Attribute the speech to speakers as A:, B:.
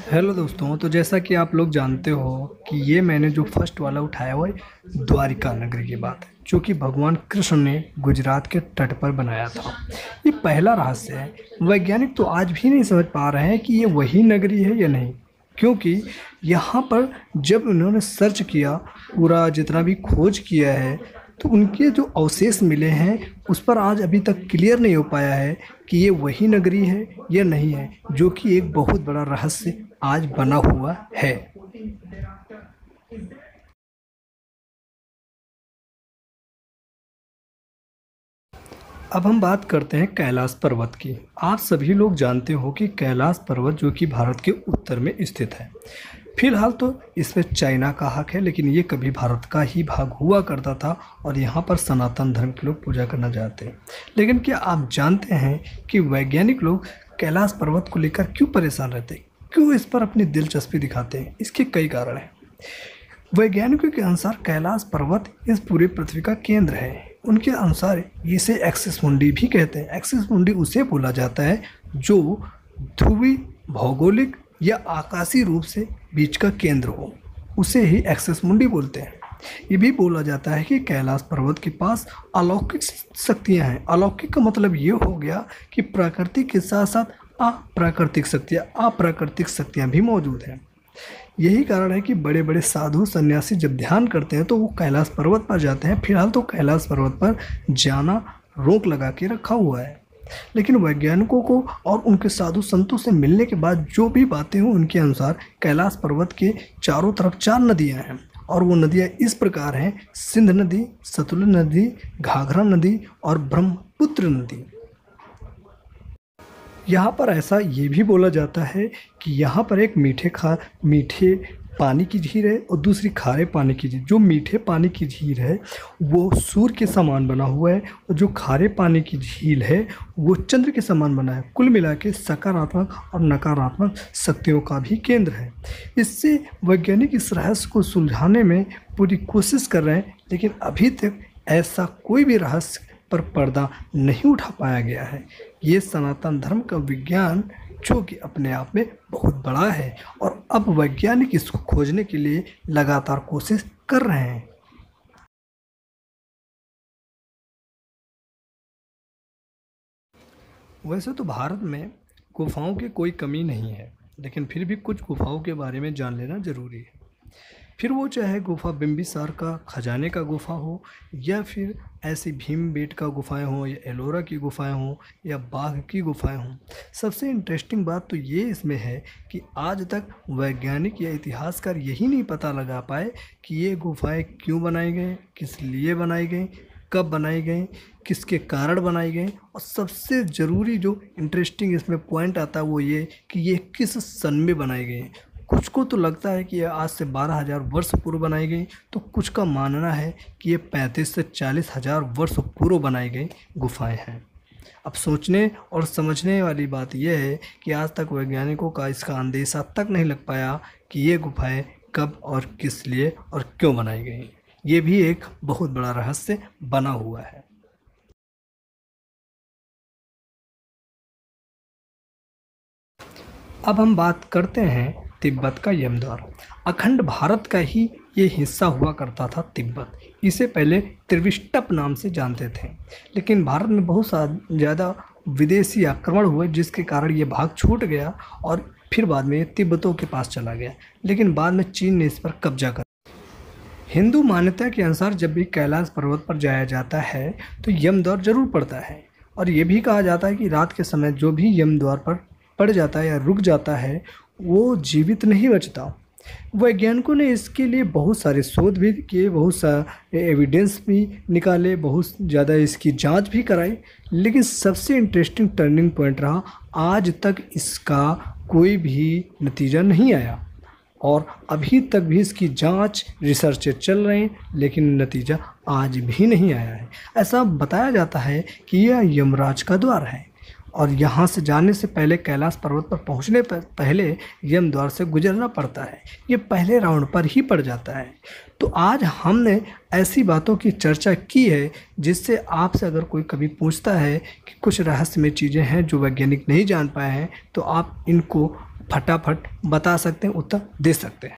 A: Hello दोस्तों। तो जैसा कि आप लोग जानते हो कि ये मैंने जो फर्स्ट वाला उठाया हुआ है द्वारिका नगरी की बात है, जो कि भगवान कृष्ण ने गुजरात के तट पर बनाया था। ये पहला रहस्य है। वैज्ञानिक तो आज भी नहीं समझ पा रहे हैं कि ये वही नगरी है या नहीं, क्योंकि यहाँ पर जब उन्होंने सर्च किया, पूरा जितना भी खोज किया है, तो उनके जो अवशेष मिले हैं उस पर आज अभी तक क्लियर नहीं हो पाया है कि ये वही नगरी है या नहीं है, जो कि एक बहुत बड़ा रहस्य आज बना हुआ है। अब हम बात करते हैं कैलाश पर्वत की। आप सभी लोग जानते हो कि कैलाश पर्वत जो कि भारत के उत्तर में स्थित है। फिलहाल तो इसमें चाइना का हक है, लेकिन ये कभी भारत का ही भाग हुआ करता था और यहाँ पर सनातन धर्म के लोग पूजा करना चाहते हैं। लेकिन क्या आप जानते हैं कि वैज्ञानिक लोग कैलाश पर्वत को लेकर क्यों परेशान रहते हैं, क्यों इस पर अपनी दिलचस्पी दिखाते हैं? इसके कई कारण हैं। वैज्ञानिकों के अनुसार कैलाश पर्वत इस पूरे पृथ्वी का केंद्र है। उनके अनुसार इसे एक्सिस मुंडी भी कहते हैं। एक्सिस मुंडी उसे बोला जाता है जो ध्रुवीय, भौगोलिक या आकाशीय रूप से बीच का केंद्र हो, उसे ही एक्सिस मुंडी बोलते हैं। ये भी बोला जाता है कि कैलाश पर्वत के पास अलौकिक शक्तियाँ हैं। अलौकिक का मतलब ये हो गया कि प्राकृतिक के साथ साथ अप्राकृतिक शक्तियाँ भी मौजूद हैं। यही कारण है कि बड़े बड़े साधु सन्यासी जब ध्यान करते हैं तो वो कैलाश पर्वत पर जाते हैं। फिलहाल तो कैलाश पर्वत पर जाना रोक लगा के रखा हुआ है, लेकिन वैज्ञानिकों को और उनके साधु संतों से मिलने के बाद जो भी बातें हों, उनके अनुसार कैलाश पर्वत के चारों तरफ 4 नदियां हैं, और वो नदियां इस प्रकार हैं: सिंध नदी, सतलुज नदी, घाघरा नदी और ब्रह्मपुत्र नदी। यहाँ पर ऐसा ये भी बोला जाता है कि यहाँ पर एक मीठे पानी की झील है और दूसरी खारे पानी की झील। जो मीठे पानी की झील है वो सूर्य के समान बना हुआ है, और जो खारे पानी की झील है वो चंद्र के समान बना है। कुल मिला के सकारात्मक और नकारात्मक शक्तियों का भी केंद्र है। इससे वैज्ञानिक इस रहस्य को सुलझाने में पूरी कोशिश कर रहे हैं, लेकिन अभी तक ऐसा कोई भी रहस्य पर पर्दा नहीं उठा पाया गया है। ये सनातन धर्म का विज्ञान जो कि अपने आप में बहुत बड़ा है, और अब वैज्ञानिक इसको खोजने के लिए लगातार कोशिश कर रहे हैं। वैसे तो भारत में गुफाओं की कोई कमी नहीं है, लेकिन फिर भी कुछ गुफाओं के बारे में जान लेना ज़रूरी है। फिर वो चाहे गुफा बिम्बिसार का खजाने का गुफा हो, या फिर ऐसी भीमबेटका गुफाएं हों, या एलोरा की गुफाएं हों, या बाघ की गुफाएं हों। सबसे इंटरेस्टिंग बात तो ये इसमें है कि आज तक वैज्ञानिक या इतिहासकार यही नहीं पता लगा पाए कि ये गुफाएं क्यों बनाई गई, किस लिए बनाई गई, कब बनाई गई, किसके कारण बनाई गई, और सबसे ज़रूरी जो इंटरेस्टिंग इसमें पॉइंट आता है वो ये कि ये किस सन में बनाई गई। कुछ को तो लगता है कि ये आज से 12,000 वर्ष पूर्व बनाई गई, तो कुछ का मानना है कि ये 35 से 40,000 वर्ष पूर्व बनाई गई गुफाएं हैं। अब सोचने और समझने वाली बात यह है कि आज तक वैज्ञानिकों का इसका अंदेशा तक नहीं लग पाया कि ये गुफाएं कब और किस लिए और क्यों बनाई गई। ये भी एक बहुत बड़ा रहस्य बना हुआ है। अब हम बात करते हैं तिब्बत का यमद्वार। अखंड भारत का ही ये हिस्सा हुआ करता था तिब्बत। इसे पहले त्रिविष्टप नाम से जानते थे, लेकिन भारत में बहुत ज़्यादा विदेशी आक्रमण हुए, जिसके कारण ये भाग छूट गया और फिर बाद में ये तिब्बतों के पास चला गया। लेकिन बाद में चीन ने इस पर कब्जा कर। हिंदू मान्यता के अनुसार जब भी कैलाश पर्वत पर जाया जाता है तो यमद्वार जरूर पड़ता है, और ये भी कहा जाता है कि रात के समय जो भी यमद्वार पर पड़ जाता है या रुक जाता है वो जीवित नहीं बचता। वैज्ञानिकों ने इसके लिए बहुत सारे शोध भी किए, बहुत सारे एविडेंस भी निकाले, बहुत ज़्यादा इसकी जांच भी कराई, लेकिन सबसे इंटरेस्टिंग टर्निंग पॉइंट रहा, आज तक इसका कोई भी नतीजा नहीं आया, और अभी तक भी इसकी जांच रिसर्च चल रहे हैं, लेकिन नतीजा आज भी नहीं आया है। ऐसा बताया जाता है कि यह यमराज का द्वार है, और यहाँ से जाने से पहले कैलाश पर्वत पर पहुँचने पर पहले यम द्वार से गुजरना पड़ता है। ये पहले राउंड पर ही पड़ जाता है। तो आज हमने ऐसी बातों की चर्चा की है जिससे आपसे अगर कोई कभी पूछता है कि कुछ रहस्यमय चीज़ें हैं जो वैज्ञानिक नहीं जान पाए हैं, तो आप इनको फटाफट बता सकते हैं, उत्तर दे सकते हैं।